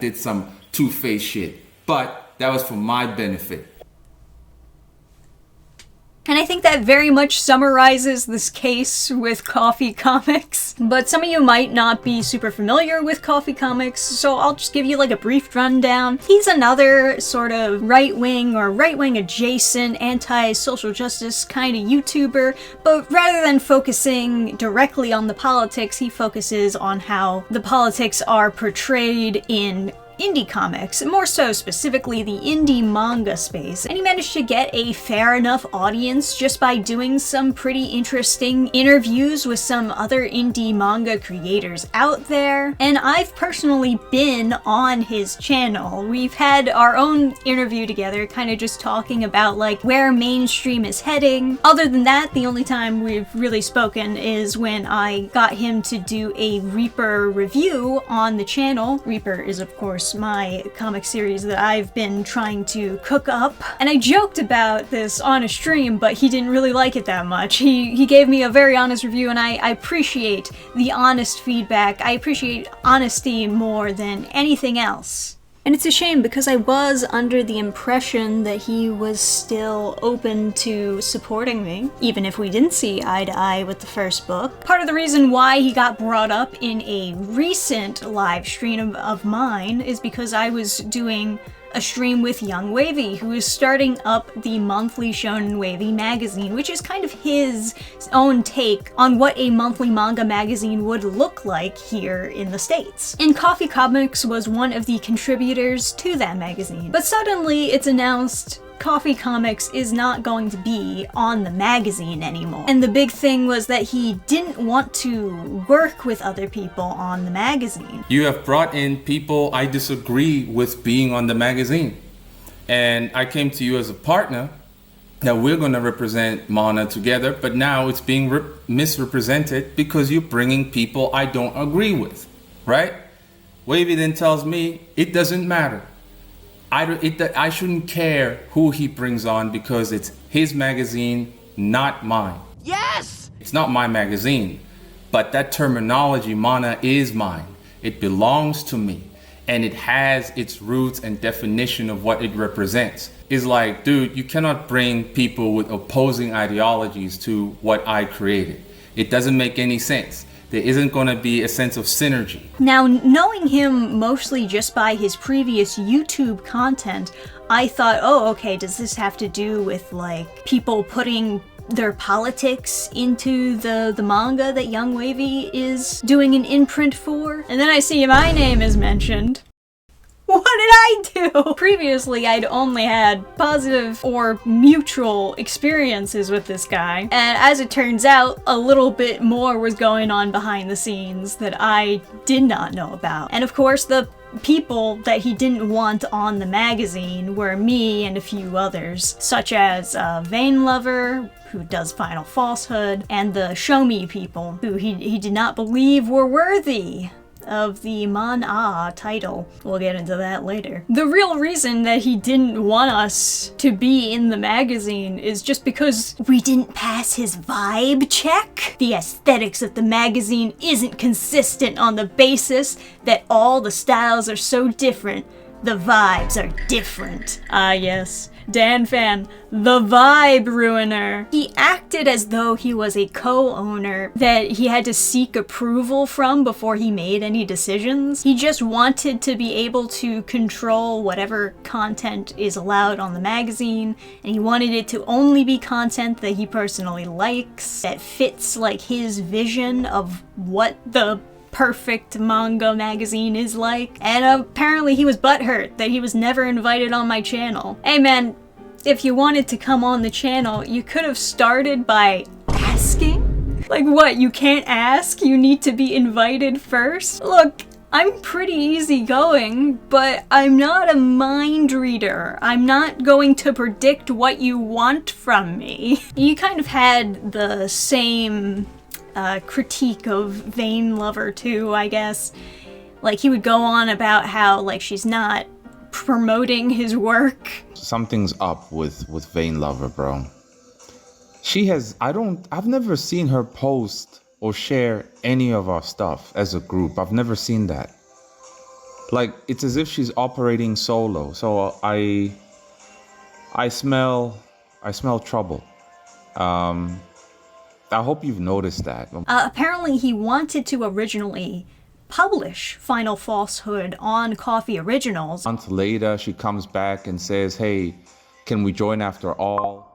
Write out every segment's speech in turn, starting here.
did some two-faced shit, but that was for my benefit. And I think that very much summarizes this case with Koffee Comics. But some of you might not be super familiar with Koffee Comics, so I'll just give you like a brief rundown. He's another sort of right-wing or right-wing adjacent anti-social justice kind of YouTuber, but rather than focusing directly on the politics, he focuses on how the politics are portrayed in indie comics, more so specifically the indie manga space, and he managed to get a fair enough audience just by doing some pretty interesting interviews with some other indie manga creators out there, and I've personally been on his channel. We've had our own interview together, kind of just talking about like where mainstream is heading. Other than that, the only time we've really spoken is when I got him to do a Reaper review on the channel. Reaper is of course my comic series that I've been trying to cook up. And I joked about this on a stream, but he didn't really like it that much. He gave me a very honest review, and I appreciate the honest feedback. I appreciate honesty more than anything else. And it's a shame because I was under the impression that he was still open to supporting me, even if we didn't see eye to eye with the first book. Part of the reason why he got brought up in a recent live stream of mine is because I was doing a stream with Young Wavy, who is starting up the monthly Shonen Wavy magazine, which is kind of his own take on what a monthly manga magazine would look like here in the States. And Koffee Comics was one of the contributors to that magazine. But suddenly it's announced Koffee Comics is not going to be on the magazine anymore. And the big thing was that he didn't want to work with other people on the magazine. You have brought in people I disagree with being on the magazine. And I came to you as a partner that we're going to represent ManaA together, but now it's being misrepresented because you're bringing people I don't agree with, right? Wavy then tells me it doesn't matter. I shouldn't care who he brings on because it's his magazine, not mine. Yes! It's not my magazine, but that terminology, ManaA, is mine. It belongs to me, and it has its roots and definition of what it represents. It's like, dude, you cannot bring people with opposing ideologies to what I created. It doesn't make any sense. There isn't going to be a sense of synergy. Now, knowing him mostly just by his previous YouTube content, I thought, oh, okay, does this have to do with, like, people putting their politics into the manga that Young Wavy is doing an imprint for? And then I see my name is mentioned. What did I do? Previously, I'd only had positive or mutual experiences with this guy, and as it turns out, a little bit more was going on behind the scenes that I did not know about. And of course, the people that he didn't want on the magazine were me and a few others, such as Vain Lover, who does Final Falsehood, and the Show Me people, who he did not believe were worthy of the ManaA title. We'll get into that later. The real reason that he didn't want us to be in the magazine is just because we didn't pass his vibe check. The aesthetics of the magazine isn't consistent on the basis that all the styles are so different. The vibes are different. Ah yes, Dannphan, the vibe ruiner. He acted as though he was a co-owner that he had to seek approval from before he made any decisions. He just wanted to be able to control whatever content is allowed on the magazine, and he wanted it to only be content that he personally likes, that fits like his vision of what the perfect manga magazine is like. And apparently he was butthurt that he was never invited on my channel. Hey man, if you wanted to come on the channel, you could have started by asking? Like what, you can't ask? You need to be invited first? Look, I'm pretty easygoing, but I'm not a mind reader. I'm not going to predict what you want from me. You kind of had the same critique of Vain Lover too, I guess. Like, he would go on about how, like, she's not promoting his work. Something's up with Vain Lover, bro. I've never seen her post or share any of our stuff as a group. I've never seen that. Like, it's as if she's operating solo. So I smell trouble. I hope you've noticed that. Apparently he wanted to originally publish Final Falsehood on Coffee Originals. A month later, she comes back and says, hey, can we join after all?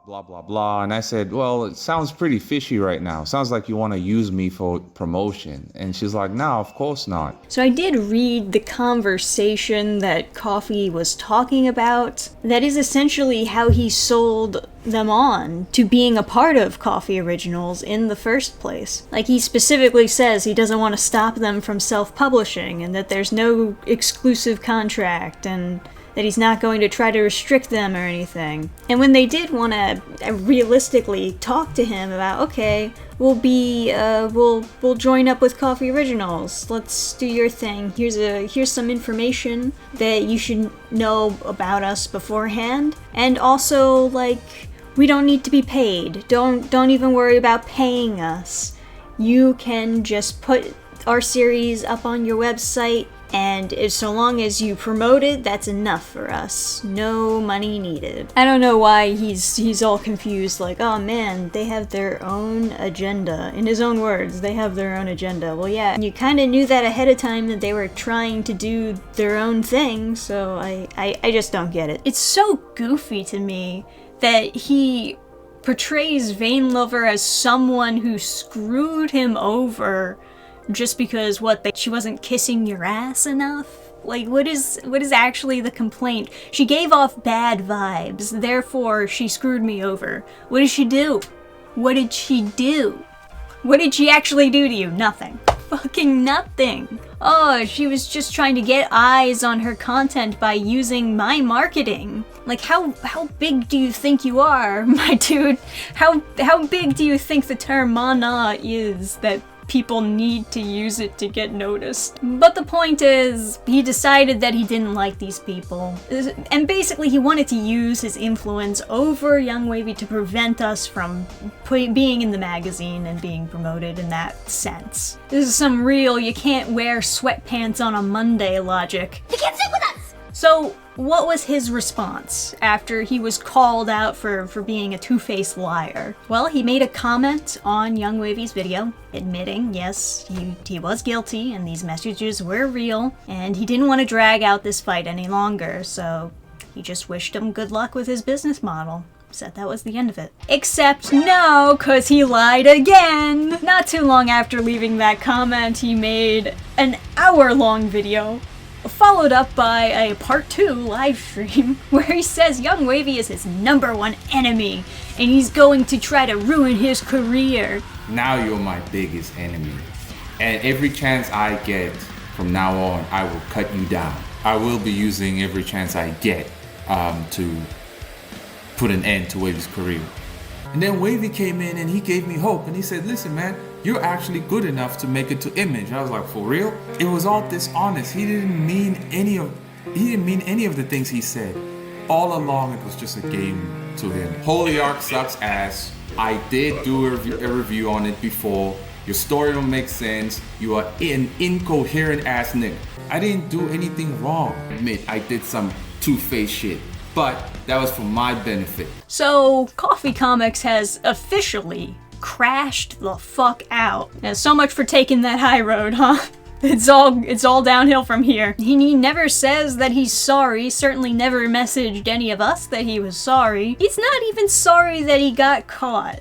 Blah, blah, blah. And I said, well, it sounds pretty fishy right now. Sounds like you want to use me for promotion. And she's like, no, of course not. So I did read the conversation that Coffee was talking about. That is essentially how he sold them on to being a part of Coffee Originals in the first place. Like, he specifically says he doesn't want to stop them from self-publishing and that there's no exclusive contract and that he's not going to try to restrict them or anything. And when they did want to realistically talk to him about, okay, we'll join up with Coffee Originals. Let's do your thing. Here's some information that you should know about us beforehand. And also, like, we don't need to be paid. Don't even worry about paying us. You can just put our series up on your website, and so long as you promote it, that's enough for us. No money needed. I don't know why he's all confused, like, oh man, they have their own agenda. In his own words, they have their own agenda. Well, yeah, you kind of knew that ahead of time that they were trying to do their own thing, so I just don't get it. It's so goofy to me that he portrays Vain Lover as someone who screwed him over just because she wasn't kissing your ass enough? Like, what is actually the complaint? She gave off bad vibes, therefore she screwed me over. What did she do? What did she do? What did she actually do to you? Nothing. Fucking nothing. Oh, she was just trying to get eyes on her content by using my marketing. Like, how big do you think you are, my dude? How big do you think the term ManaA is that people need to use it to get noticed? But the point is, he decided that he didn't like these people. And basically he wanted to use his influence over Young Wavy to prevent us from being in the magazine and being promoted in that sense. This is some real, you can't wear sweatpants on a Monday logic. You can't sit with us! So, what was his response after he was called out for being a two-faced liar? Well, he made a comment on Young Wavy's video, admitting, yes, he was guilty and these messages were real, and he didn't want to drag out this fight any longer, so he just wished him good luck with his business model. Said that was the end of it. Except no, cause he lied again! Not too long after leaving that comment, he made an hour-long video followed up by a part 2 live stream where he says Young Wavy is his #1 enemy and he's going to try to ruin his career. Now you're my biggest enemy. And every chance I get from now on, I will cut you down. I will be using every chance I get to put an end to Wavy's career. And then Wavy came in and he gave me hope and he said, listen man, you're actually good enough to make it to Image. I was like, for real? It was all dishonest. He didn't mean any of the things he said. All along it was just a game to him. Holy Ark sucks ass. I did do a review on it before. Your story don't make sense. You are an incoherent ass nigga. I didn't do anything wrong. Admit I did some two-faced shit, but that was for my benefit. So Koffee Comics has officially crashed the fuck out. Now, so much for taking that high road, huh? It's all downhill from here. He never says that he's sorry, certainly never messaged any of us that he was sorry. He's not even sorry that he got caught.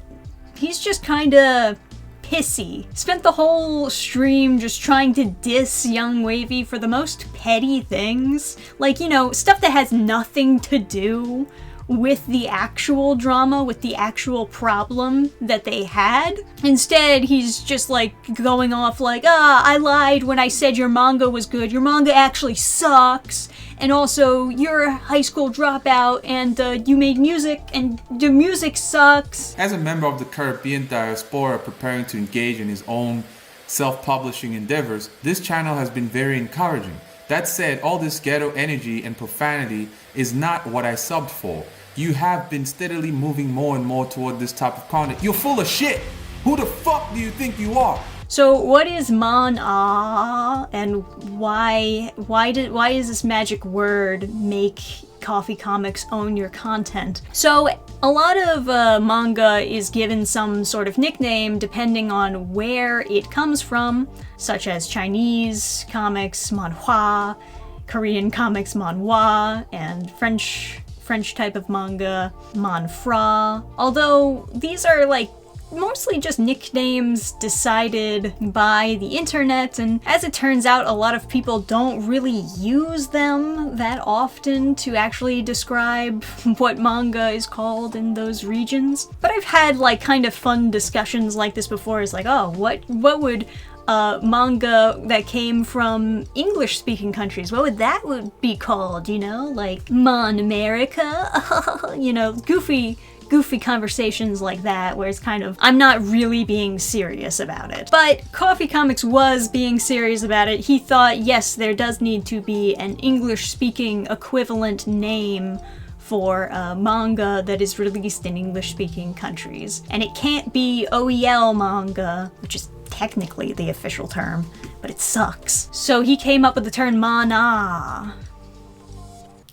He's just kinda pissy. Spent the whole stream just trying to diss Young Wavy for the most petty things. Like, you know, stuff that has nothing to do with the actual drama, with the actual problem that they had. Instead, he's just like going off like, I lied when I said your manga was good. Your manga actually sucks. And also, you're a high school dropout and you made music and the music sucks. As a member of the Caribbean diaspora preparing to engage in his own self-publishing endeavors, this channel has been very encouraging. That said, all this ghetto energy and profanity is not what I subbed for. You have been steadily moving more and more toward this type of content. You're full of shit! Who the fuck do you think you are? So what is ManaA, and why does this magic word make Koffee Comics own your content? So a lot of manga is given some sort of nickname depending on where it comes from, such as Chinese comics, manhwa, Korean comics, manhwa, and French type of manga, manfra. Although these are like mostly just nicknames decided by the internet, and as it turns out, a lot of people don't really use them that often to actually describe what manga is called in those regions. But I've had like kind of fun discussions like this before. It's like, oh, what would manga that came from English-speaking countries, what would that be called, you know? Like, Mon America? You know, goofy conversations like that, where it's kind of, I'm not really being serious about it. But Koffee Comics was being serious about it. He thought, yes, there does need to be an English-speaking equivalent name for manga that is released in English-speaking countries. And it can't be OEL manga, which is technically the official term, but it sucks. So he came up with the term ManaA,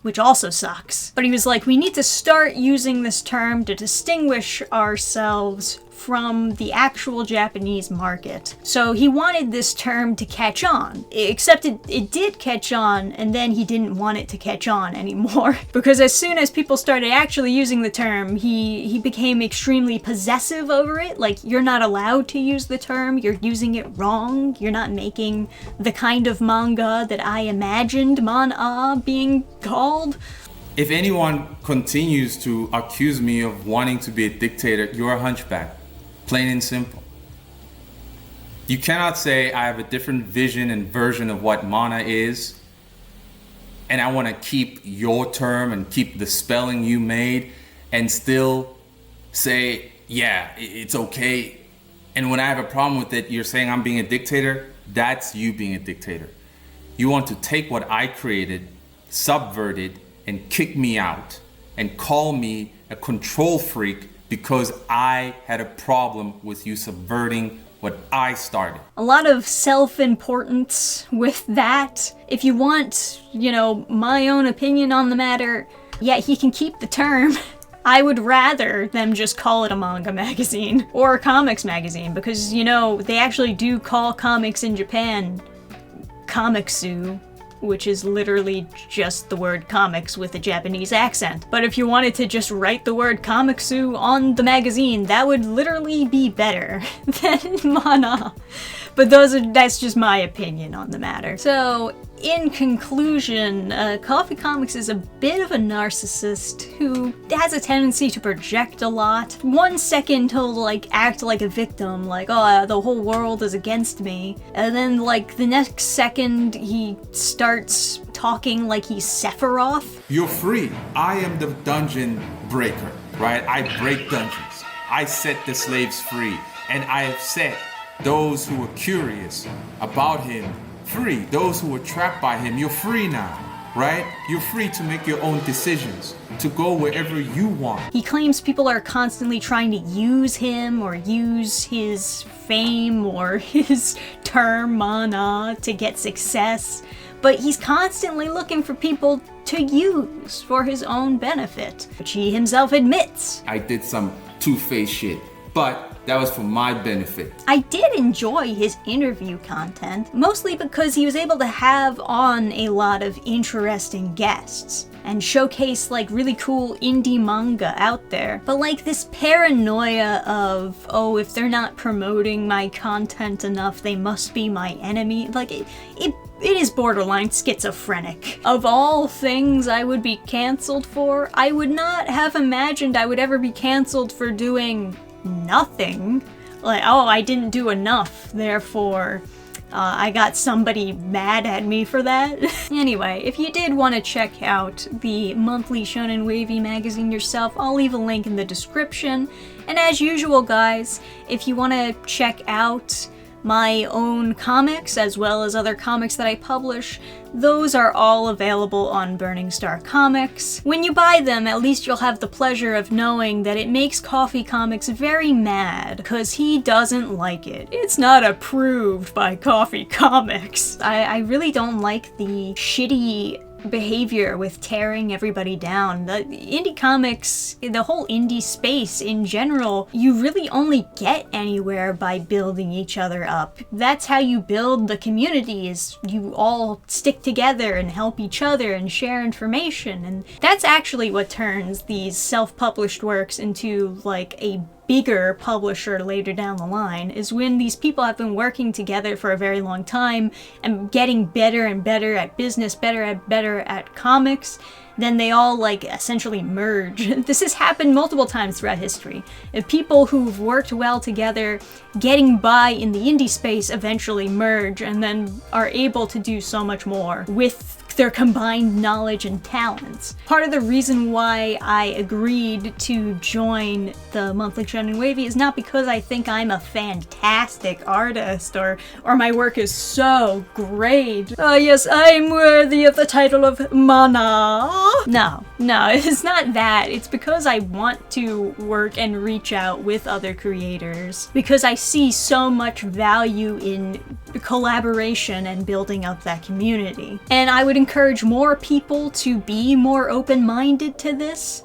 which also sucks. But he was like, we need to start using this term to distinguish ourselves from the actual Japanese market. So he wanted this term to catch on, except it did catch on, and then he didn't want it to catch on anymore. Because as soon as people started actually using the term, he became extremely possessive over it. Like, you're not allowed to use the term, you're using it wrong, you're not making the kind of manga that I imagined ManaA being called. If anyone continues to accuse me of wanting to be a dictator, you're a hunchback. Plain and simple. You cannot say I have a different vision and version of what ManaA is, and I want to keep your term and keep the spelling you made, and still say, yeah, it's okay. And when I have a problem with it, you're saying I'm being a dictator. That's you being a dictator. You want to take what I created, subvert it, and kick me out, and call me a control freak because I had a problem with you subverting what I started. A lot of self-importance with that. If you want, you know, my own opinion on the matter, yeah, he can keep the term. I would rather them just call it a manga magazine or a comics magazine, because, you know, they actually do call comics in Japan komiksu, which is literally just the word comics with a Japanese accent. But if you wanted to just write the word komiksu on the magazine, that would literally be better than ManaA. But that's just my opinion on the matter. So, in conclusion, Koffee Comics is a bit of a narcissist who has a tendency to project a lot. 1 second he'll like act like a victim, like, oh, the whole world is against me. And then like the next second he starts talking like he's Sephiroth. You're free. I am the dungeon breaker, right? I break dungeons. I set the slaves free. And I have set those who were curious about him free. Those who were trapped by him, you're free now, right? You're free to make your own decisions, to go wherever you want. He claims people are constantly trying to use him or use his fame or his term ManaA to get success, but he's constantly looking for people to use for his own benefit, which he himself admits. I did some two-faced shit, but that was for my benefit. I did enjoy his interview content, mostly because he was able to have on a lot of interesting guests and showcase like really cool indie manga out there. But like this paranoia of, oh, if they're not promoting my content enough, they must be my enemy. Like it is borderline schizophrenic. Of all things I would be canceled for, I would not have imagined I would ever be canceled for doing nothing. Like, oh, I didn't do enough, therefore I got somebody mad at me for that. Anyway, if you did want to check out the monthly Shonen Wavy magazine yourself, I'll leave a link in the description. And as usual, guys, if you want to check out my own comics, as well as other comics that I publish, those are all available on Burning Star Comics. When you buy them, at least you'll have the pleasure of knowing that it makes Koffee Comics very mad, because he doesn't like it. It's not approved by Koffee Comics. I really don't like the shitty behavior with tearing everybody down. The indie comics, the whole indie space in general, you really only get anywhere by building each other up. That's how you build the community, is you all stick together and help each other and share information. And that's actually what turns these self-published works into like a bigger publisher later down the line, is when these people have been working together for a very long time and getting better and better at business, better at comics, then they all like essentially merge. This has happened multiple times throughout history. If people who've worked well together, getting by in the indie space, eventually merge and then are able to do so much more with their combined knowledge and talents. Part of the reason why I agreed to join the monthly Trending Wavy is not because I think I'm a fantastic artist or my work is so great. Oh yes, I'm worthy of the title of ManaA. No, it's not that. It's because I want to work and reach out with other creators, because I see so much value in collaboration and building up that community. And I would encourage more people to be more open-minded to this,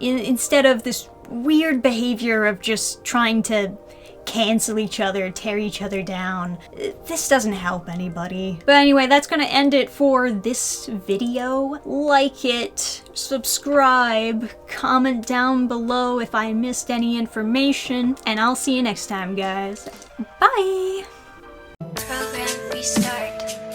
instead of this weird behavior of just trying to cancel each other, tear each other down. This doesn't help anybody. But anyway, that's gonna end it for this video. Like it, subscribe, comment down below if I missed any information, and I'll see you next time, guys. Bye! Program restart.